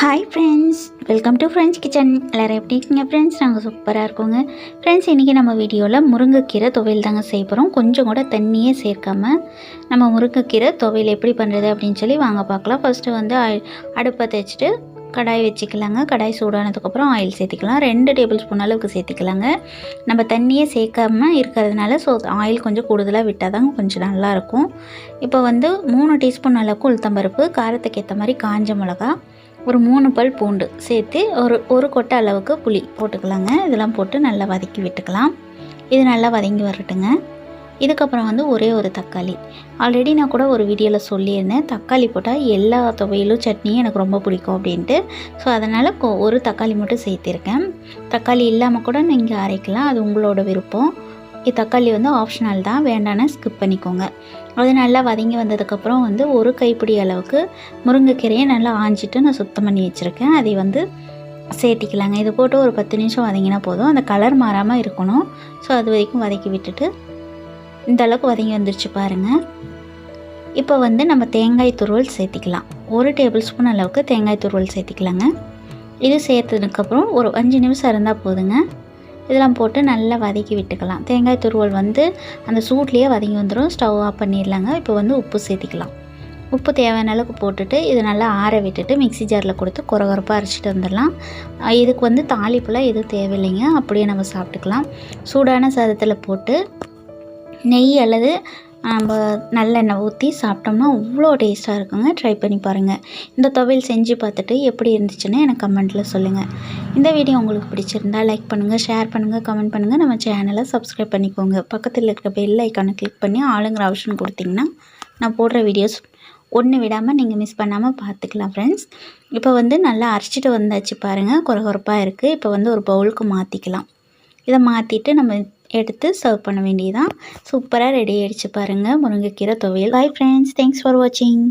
Hi friends, welcome to friends kitchen. எல்லோரும் எப்படி இருக்கீங்க ஃப்ரெண்ட்ஸ்? நாங்கள் சூப்பராக இருக்கோங்க ஃப்ரெண்ட்ஸ். இன்றைக்கி நம்ம வீடியோவில் முருங்கைக்கீரை துவையல் தாங்க செய்ய போகிறோம். கொஞ்சம் கூட தண்ணியே சேர்க்காம நம்ம முருங்கைக்கீரை துவையல் எப்படி பண்ணுறது அப்படின்னு சொல்லி வாங்க பார்க்கலாம். ஃபஸ்ட்டு வந்து அடுப்பை தேய்ச்சிட்டு கடாய் வச்சுக்கலாங்க. கடாய் சூடானதுக்கப்புறம் ஆயில் சேர்த்திக்கலாம். 2 டேபிள் ஸ்பூன் அளவுக்கு சேர்த்திக்கலாங்க. நம்ம தண்ணியே சேர்க்காம இருக்கிறதுனால ஆயில் கொஞ்சம் கூடுதலாக விட்டால் தாங்க கொஞ்சம் நல்லாயிருக்கும். இப்போ வந்து 3 டீஸ்பூன் அளவுக்கு உளுத்தம்பருப்பு, காரத்துக்கு ஏற்ற மாதிரி காஞ்ச மிளகா, ஒரு 3 பல் பூண்டு சேர்த்து ஒரு கொட்டை அளவுக்கு புளி போட்டுக்கலாங்க. இதெல்லாம் போட்டு நல்லா வதக்கி விட்டுக்கலாம். இது நல்லா வதங்கி வரட்டுங்க. இதுக்கப்புறம் வந்து ஒரே ஒரு தக்காளி. ஆல்ரெடி நான் கூட ஒரு வீடியோவில் சொல்லியிருந்தேன், தக்காளி போட்டால் எல்லா துவையலும் சட்னியும் எனக்கு ரொம்ப பிடிக்கும் அப்படின்ட்டு. ஸோ அதனால் ஒரு தக்காளி மட்டும் சேர்த்திருக்கேன். தக்காளி இல்லாமல் கூட நீங்கள் அரைக்கலாம், அது உங்களோட விருப்பம். தக்காளி வந்து ஆப்ஷனல் தான், வேண்டானா ஸ்கிப் பண்ணிக்கோங்க. அது நல்லா வதங்கி வந்ததுக்கப்புறம் வந்து ஒரு கைப்பிடி அளவுக்கு முருங்கைக்கீரையை நல்லா ஆஞ்சிட்டு நான் சுத்தம் பண்ணி வச்சுருக்கேன். அதை வந்து சேர்த்திக்கலாங்க. இது போட்டு ஒரு 10 நிமிஷம் வதங்கினா போதும். அந்த கலர் மாறாமல் இருக்கணும். ஸோ அது வரைக்கும் வதக்கி விட்டுட்டு இந்த அளவுக்கு வதங்கி வந்துருச்சு பாருங்கள். இப்போ வந்து நம்ம தேங்காய் துருவல் சேர்த்திக்கலாம். 1 டேபிள் ஸ்பூன் அளவுக்கு தேங்காய் துருவல் சேர்த்திக்கலாங்க. இது சேர்த்ததுக்கப்புறம் ஒரு 5 நிமிஷம் இருந்தால் போதுங்க. இதெல்லாம் போட்டு நல்லா வதக்கி விட்டுக்கலாம். தேங்காய் துருவல் வந்து அந்த சூட்லேயே வதங்கி வந்துடும். ஸ்டவ் ஆஃப் பண்ணிடலாங்க. இப்போ வந்து உப்பு சேர்த்திக்கலாம். உப்பு தேவையான அளவுக்கு போட்டுட்டு இது நல்லா ஆற விட்டுட்டு மிக்ஸி ஜாரில் கொடுத்து கொரகொரப்பாக அரைச்சிட்டு வந்துடலாம். இதுக்கு வந்து தாளிப்புலாம் எதுவும் தேவையில்லைங்க, அப்படியே நம்ம சாப்பிட்டுக்கலாம். சூடான சாதத்தில் போட்டு நெய் அல்லது நம்ம நல்லெண்ணெய் ஊற்றி சாப்பிட்டோம்னா அவ்வளோ டேஸ்ட்டாக இருக்குங்க. ட்ரை பண்ணி பாருங்கள். இந்த துவையல் செஞ்சு பார்த்துட்டு எப்படி இருந்துச்சுன்னு எனக்கு கமெண்ட்டில் சொல்லுங்கள். இந்த வீடியோ உங்களுக்கு பிடிச்சிருந்தா லைக் பண்ணுங்கள், ஷேர் பண்ணுங்கள், கமெண்ட் பண்ணுங்கள். நம்ம சேனலை சப்ஸ்கிரைப் பண்ணிக்கோங்க. பக்கத்தில் இருக்கிற பெல் ஐக்கானை கிளிக் பண்ணி ஆளுங்கிற ஆப்ஷன் கொடுத்திங்கன்னா நான் போடுற வீடியோஸ் ஒன்று விடாமல் நீங்கள் மிஸ் பண்ணாமல் பார்த்துக்கலாம் ஃப்ரெண்ட்ஸ். இப்போ வந்து நல்லா அரைச்சிட்டு வந்தாச்சு பாருங்கள், கொரகொரப்பாக இருக்குது. இப்போ வந்து ஒரு பவுலுக்கு மாற்றிக்கலாம். இதை மாற்றிட்டு நம்ம எடுத்து சர்வ் பண்ண வேண்டியதான். சூப்பராக ரெடி ஆகிடுச்சு பாருங்கள் முருங்கைக்கீரை துவையல். பை ஃப்ரெண்ட்ஸ், தேங்க்ஸ் ஃபார் வாட்சிங்.